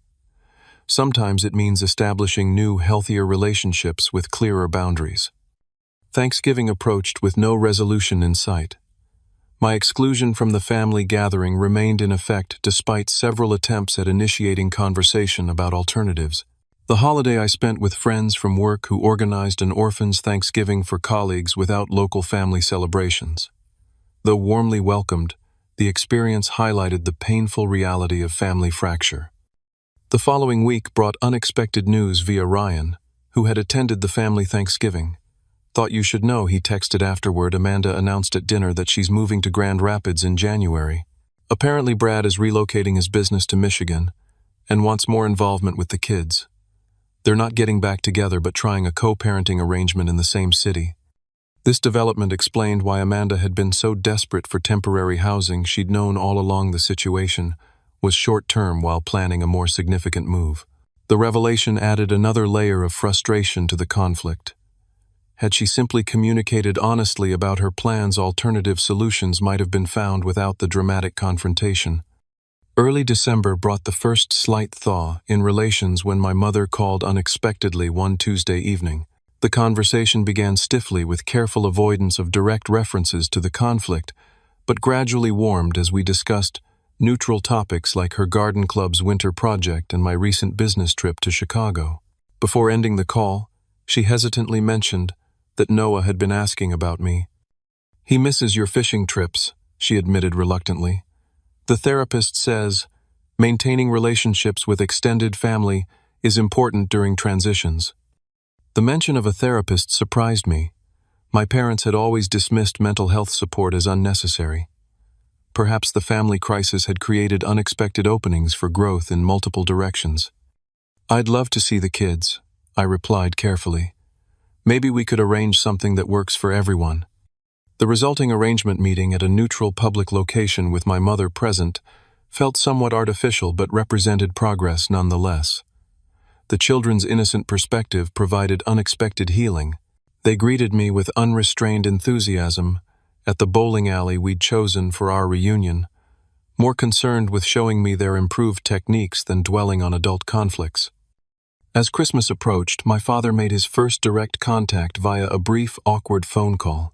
"Sometimes it means establishing new, healthier relationships with clearer boundaries." Thanksgiving approached with no resolution in sight. My exclusion from the family gathering remained in effect despite several attempts at initiating conversation about alternatives. The holiday I spent with friends from work who organized an orphan's Thanksgiving for colleagues without local family celebrations. Though warmly welcomed, the experience highlighted the painful reality of family fracture. The following week brought unexpected news via Ryan, who had attended the family Thanksgiving. "Thought you should know," he texted afterward. "Amanda announced at dinner that she's moving to Grand Rapids in January. Apparently Brad is relocating his business to Michigan and wants more involvement with the kids. They're not getting back together but trying a co-parenting arrangement in the same city." This development explained why Amanda had been so desperate for temporary housing. She'd known all along the situation was short-term while planning a more significant move. The revelation added another layer of frustration to the conflict. Had she simply communicated honestly about her plans, alternative solutions might have been found without the dramatic confrontation. Early December brought the first slight thaw in relations when my mother called unexpectedly one Tuesday evening. The conversation began stiffly with careful avoidance of direct references to the conflict, but gradually warmed as we discussed neutral topics like her garden club's winter project and my recent business trip to Chicago. Before ending the call, she hesitantly mentioned that Noah had been asking about me. "He misses your fishing trips," she admitted reluctantly. "The therapist says maintaining relationships with extended family is important during transitions." The mention of a therapist surprised me. My parents had always dismissed mental health support as unnecessary. Perhaps the family crisis had created unexpected openings for growth in multiple directions. "I'd love to see the kids," I replied carefully. "Maybe we could arrange something that works for everyone." The resulting arrangement meeting at a neutral public location with my mother present felt somewhat artificial but represented progress nonetheless. The children's innocent perspective provided unexpected healing. They greeted me with unrestrained enthusiasm at the bowling alley we'd chosen for our reunion, more concerned with showing me their improved techniques than dwelling on adult conflicts. As Christmas approached, my father made his first direct contact via a brief, awkward phone call.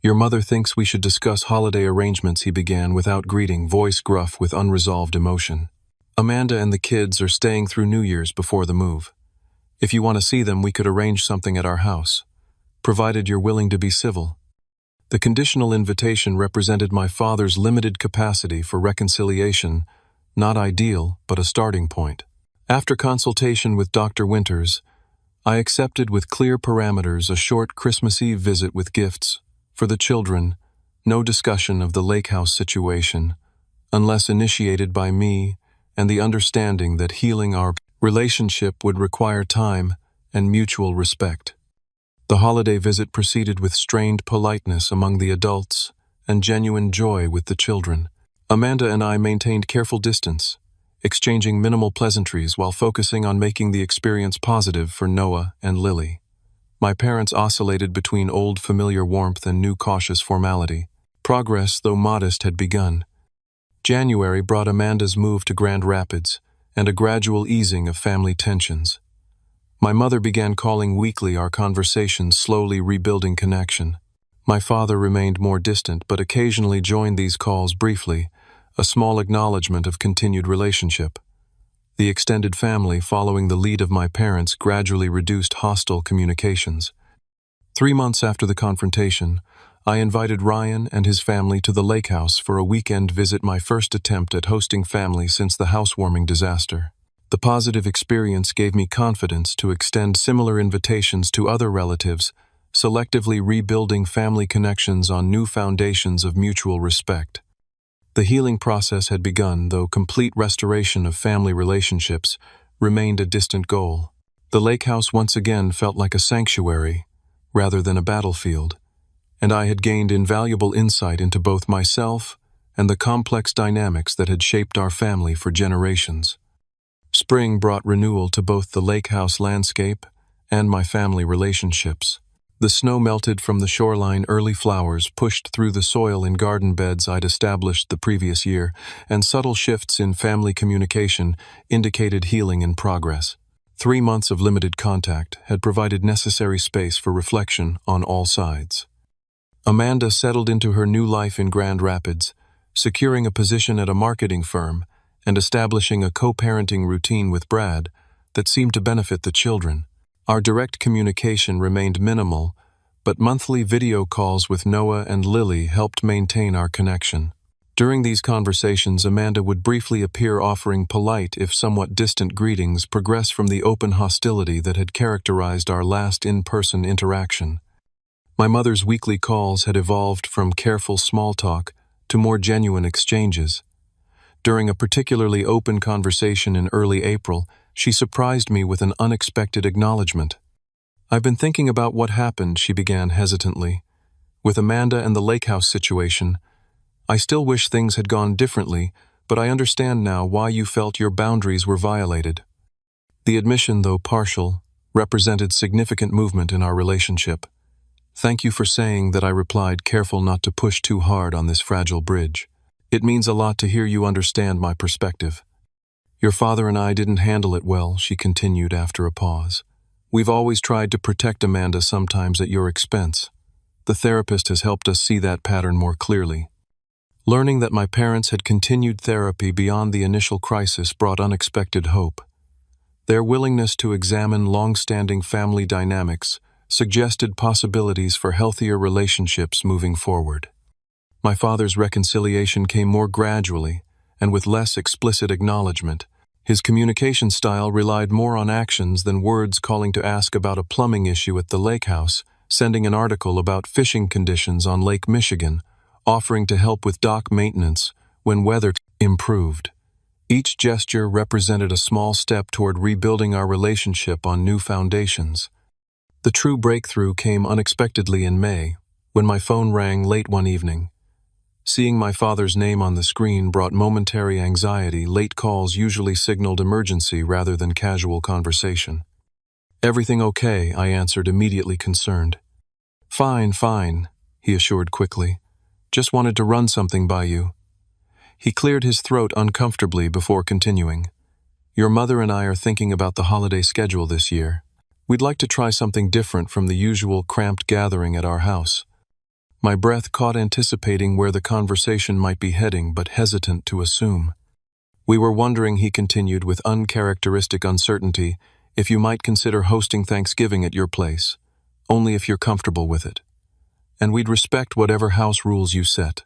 "Your mother thinks we should discuss holiday arrangements," he began without greeting, voice gruff with unresolved emotion. Amanda and the kids are staying through New Year's before the move. If you want to see them, we could arrange something at our house, provided you're willing to be civil." The conditional invitation represented my father's limited capacity for reconciliation, not ideal, but a starting point. After consultation with Dr. Winters, I accepted with clear parameters a short Christmas Eve visit with gifts. For the children, no discussion of the Lakehouse situation, unless initiated by me, and the understanding that healing our relationship would require time and mutual respect. The holiday visit proceeded with strained politeness among the adults and genuine joy with the children. Amanda and I maintained careful distance, exchanging minimal pleasantries while focusing on making the experience positive for Noah and Lily. My parents oscillated between old familiar warmth and new cautious formality. Progress, though modest, had begun. January brought Amanda's move to Grand Rapids and a gradual easing of family tensions. My mother began calling weekly, our conversations slowly rebuilding connection. My father remained more distant but occasionally joined these calls briefly, a small acknowledgement of continued relationship. The extended family, following the lead of my parents, gradually reduced hostile communications. 3 months after the confrontation, I invited Ryan and his family to the Lakehouse for a weekend visit, my first attempt at hosting family since the housewarming disaster. The positive experience gave me confidence to extend similar invitations to other relatives, selectively rebuilding family connections on new foundations of mutual respect. The healing process had begun, though complete restoration of family relationships remained a distant goal. The Lakehouse once again felt like a sanctuary, rather than a battlefield, and I had gained invaluable insight into both myself and the complex dynamics that had shaped our family for generations. Spring brought renewal to both the Lakehouse landscape and my family relationships. The snow melted from the shoreline, early flowers pushed through the soil in garden beds I'd established the previous year, and subtle shifts in family communication indicated healing in progress. 3 months of limited contact had provided necessary space for reflection on all sides. Amanda settled into her new life in Grand Rapids, securing a position at a marketing firm and establishing a co-parenting routine with Brad that seemed to benefit the children. Our direct communication remained minimal, but monthly video calls with Noah and Lily helped maintain our connection. During these conversations, Amanda would briefly appear, offering polite, if somewhat distant greetings, progress from the open hostility that had characterized our last in-person interaction. My mother's weekly calls had evolved from careful small talk to more genuine exchanges. During a particularly open conversation in early April, she surprised me with an unexpected acknowledgement. "I've been thinking about what happened," she began hesitantly. "With Amanda and the Lakehouse situation, I still wish things had gone differently, but I understand now why you felt your boundaries were violated." The admission, though partial, represented significant movement in our relationship. "Thank you for saying that," I replied, careful not to push too hard on this fragile bridge. "It means a lot to hear you understand my perspective." "Your father and I didn't handle it well," she continued after a pause. "We've always tried to protect Amanda, sometimes at your expense. The therapist has helped us see that pattern more clearly." Learning that my parents had continued therapy beyond the initial crisis brought unexpected hope. Their willingness to examine long-standing family dynamics suggested possibilities for healthier relationships moving forward. My father's reconciliation came more gradually and with less explicit acknowledgement. His communication style relied more on actions than words, calling to ask about a plumbing issue at the Lakehouse, sending an article about fishing conditions on Lake Michigan, offering to help with dock maintenance when weather improved. Each gesture represented a small step toward rebuilding our relationship on new foundations. The true breakthrough came unexpectedly in May, when my phone rang late one evening. Seeing my father's name on the screen brought momentary anxiety. Late calls usually signaled emergency rather than casual conversation. "Everything okay?" I answered, immediately concerned. "Fine, fine," he assured quickly. "Just wanted to run something by you." He cleared his throat uncomfortably before continuing. "Your mother and I are thinking about the holiday schedule this year. We'd like to try something different from the usual cramped gathering at our house." My breath caught, anticipating where the conversation might be heading, but hesitant to assume. We were wondering, he continued with uncharacteristic uncertainty, if you might consider hosting Thanksgiving at your place, only if you're comfortable with it. And we'd respect whatever house rules you set.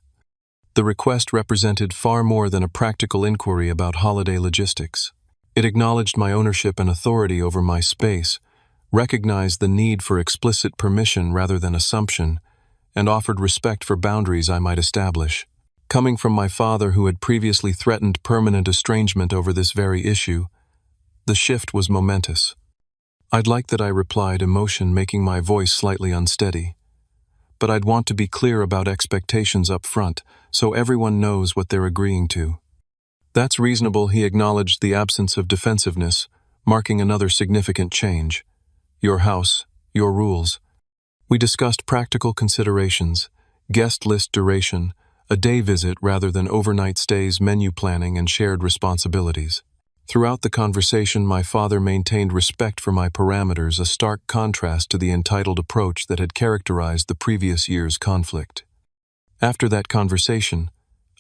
The request represented far more than a practical inquiry about holiday logistics. It acknowledged my ownership and authority over my space, recognized the need for explicit permission rather than assumption, and offered respect for boundaries I might establish. Coming from my father, who had previously threatened permanent estrangement over this very issue, the shift was momentous. "I'd like that," I replied, emotion making my voice slightly unsteady. "But I'd want to be clear about expectations up front, so everyone knows what they're agreeing to." "That's reasonable," he acknowledged the absence of defensiveness, marking another significant change. "Your house, your rules." We discussed practical considerations, guest list duration, a day visit rather than overnight stays, menu planning, and shared responsibilities. Throughout the conversation, my father maintained respect for my parameters, a stark contrast to the entitled approach that had characterized the previous year's conflict. After that conversation,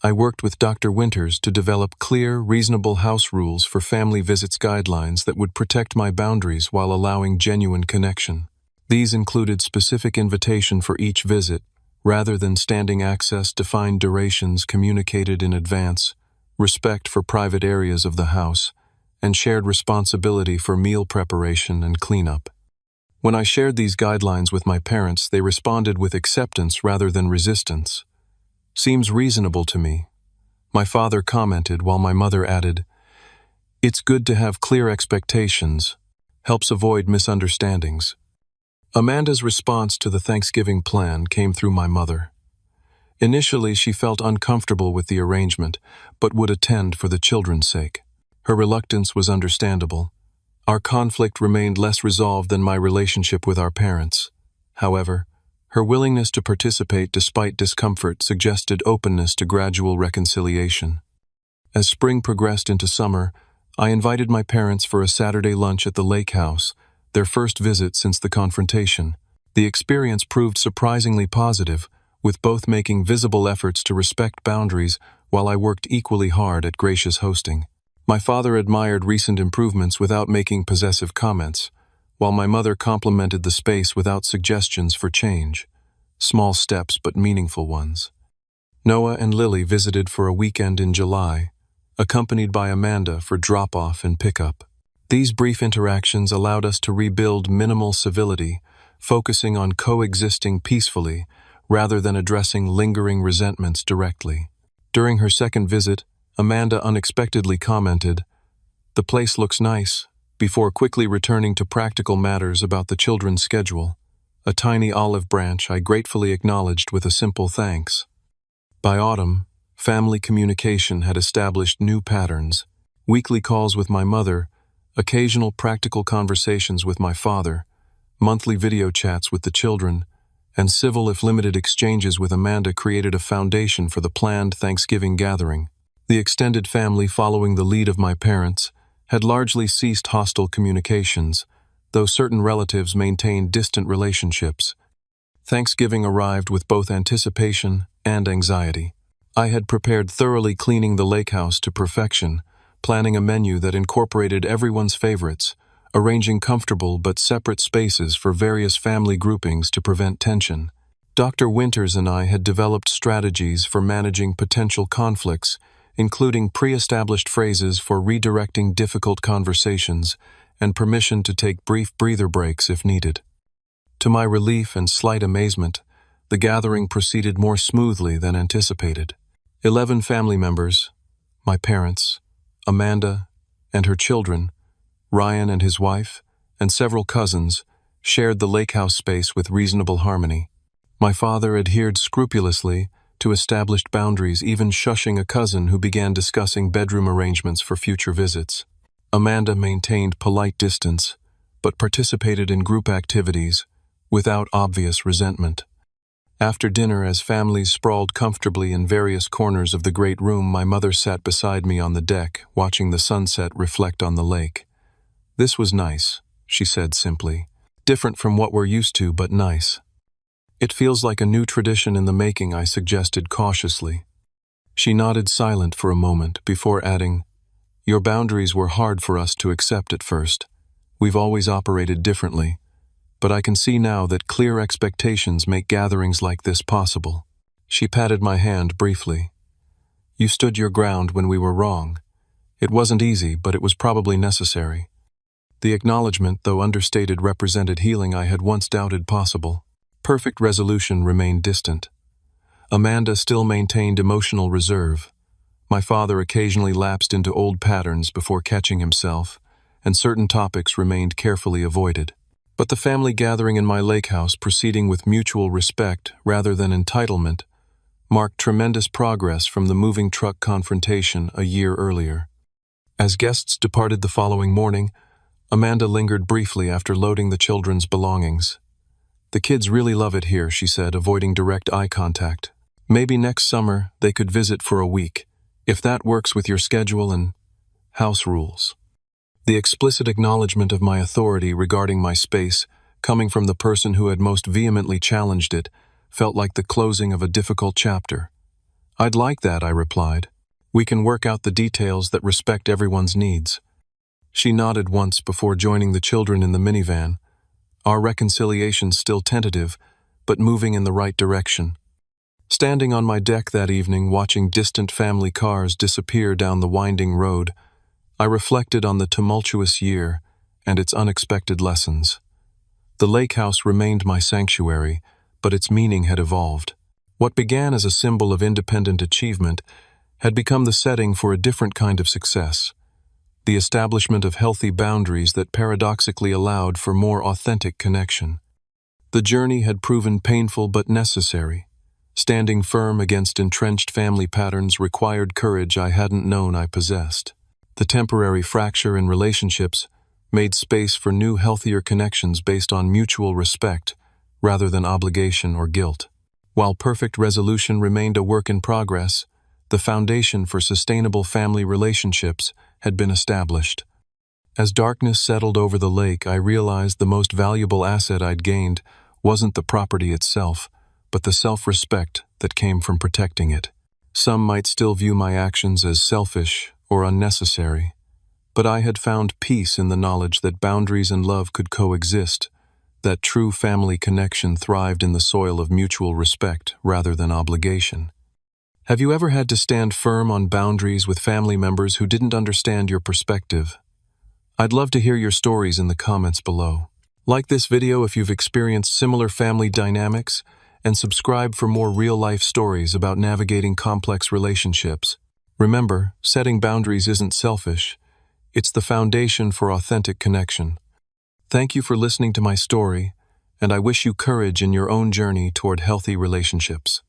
I worked with Dr. Winters to develop clear, reasonable house rules for family visits, guidelines that would protect my boundaries while allowing genuine connection. These included specific invitation for each visit, rather than standing access, defined durations communicated in advance, respect for private areas of the house, and shared responsibility for meal preparation and cleanup. When I shared these guidelines with my parents, they responded with acceptance rather than resistance. "Seems reasonable to me," my father commented, while my mother added, "It's good to have clear expectations, helps avoid misunderstandings." Amanda's response to the Thanksgiving plan came through my mother. Initially, she felt uncomfortable with the arrangement, but would attend for the children's sake. Her reluctance was understandable. Our conflict remained less resolved than my relationship with our parents. However, her willingness to participate despite discomfort suggested openness to gradual reconciliation. As spring progressed into summer, I invited my parents for a Saturday lunch at the Lakehouse, their first visit since the confrontation. The experience proved surprisingly positive, with both making visible efforts to respect boundaries while I worked equally hard at gracious hosting. My father admired recent improvements without making possessive comments, while my mother complimented the space without suggestions for change. Small steps, but meaningful ones. Noah and Lily visited for a weekend in July, accompanied by Amanda for drop-off and pickup. These brief interactions allowed us to rebuild minimal civility, focusing on coexisting peacefully rather than addressing lingering resentments directly. During her second visit, Amanda unexpectedly commented, "The place looks nice," before quickly returning to practical matters about the children's schedule. A tiny olive branch I gratefully acknowledged with a simple thanks. By autumn, family communication had established new patterns. Weekly calls with my mother, occasional practical conversations with my father, monthly video chats with the children, and civil if limited exchanges with Amanda created a foundation for the planned Thanksgiving gathering. The extended family, following the lead of my parents, had largely ceased hostile communications, though certain relatives maintained distant relationships. Thanksgiving arrived with both anticipation and anxiety. I had prepared thoroughly, cleaning the Lakehouse to perfection, planning a menu that incorporated everyone's favorites, arranging comfortable but separate spaces for various family groupings to prevent tension. Dr. Winters and I had developed strategies for managing potential conflicts, including pre-established phrases for redirecting difficult conversations and permission to take brief breather breaks if needed. To my relief and slight amazement, the gathering proceeded more smoothly than anticipated. 11 family members, my parents, Amanda and her children, Ryan and his wife, and several cousins, shared the Lakehouse space with reasonable harmony. My father adhered scrupulously to established boundaries, even shushing a cousin who began discussing bedroom arrangements for future visits. Amanda maintained polite distance, but participated in group activities without obvious resentment. After dinner, as families sprawled comfortably in various corners of the great room, my mother sat beside me on the deck, watching the sunset reflect on the lake. "This was nice," she said simply. "Different from what we're used to, but nice." "It feels like a new tradition in the making," I suggested cautiously. She nodded, silent for a moment, before adding, Your boundaries were hard for us to accept at first. We've always operated differently, but I can see now that clear expectations make gatherings like this possible. She patted my hand briefly. You stood your ground when we were wrong. It wasn't easy, but it was probably necessary. The acknowledgement, though understated, represented healing I had once doubted possible. Perfect resolution remained distant. Amanda still maintained emotional reserve. My father occasionally lapsed into old patterns before catching himself, and certain topics remained carefully avoided. But the family gathering in my Lakehouse, proceeding with mutual respect rather than entitlement, marked tremendous progress from the moving truck confrontation a year earlier. As guests departed the following morning, Amanda lingered briefly after loading the children's belongings. The kids really love it here, she said, avoiding direct eye contact. Maybe next summer they could visit for a week, if that works with your schedule and house rules. The explicit acknowledgement of my authority regarding my space, coming from the person who had most vehemently challenged it, felt like the closing of a difficult chapter. I'd like that, I replied. We can work out the details that respect everyone's needs. She nodded once before joining the children in the minivan, our reconciliation still tentative, but moving in the right direction. Standing on my deck that evening, watching distant family cars disappear down the winding road, I reflected on the tumultuous year and its unexpected lessons. The Lakehouse remained my sanctuary, but its meaning had evolved. What began as a symbol of independent achievement had become the setting for a different kind of success, the establishment of healthy boundaries that paradoxically allowed for more authentic connection. The journey had proven painful but necessary. Standing firm against entrenched family patterns required courage I hadn't known I possessed. The temporary fracture in relationships made space for new, healthier connections based on mutual respect rather than obligation or guilt. While perfect resolution remained a work in progress, the foundation for sustainable family relationships had been established. As darkness settled over the lake, I realized the most valuable asset I'd gained wasn't the property itself, but the self-respect that came from protecting it. Some might still view my actions as selfish or unnecessary, but I had found peace in the knowledge that boundaries and love could coexist, that true family connection thrived in the soil of mutual respect rather than obligation. Have you ever had to stand firm on boundaries with family members who didn't understand your perspective? I'd love to hear your stories in the comments below. Like this video if you've experienced similar family dynamics, and subscribe for more real-life stories about navigating complex relationships. Remember, setting boundaries isn't selfish. It's the foundation for authentic connection. Thank you for listening to my story, and I wish you courage in your own journey toward healthy relationships.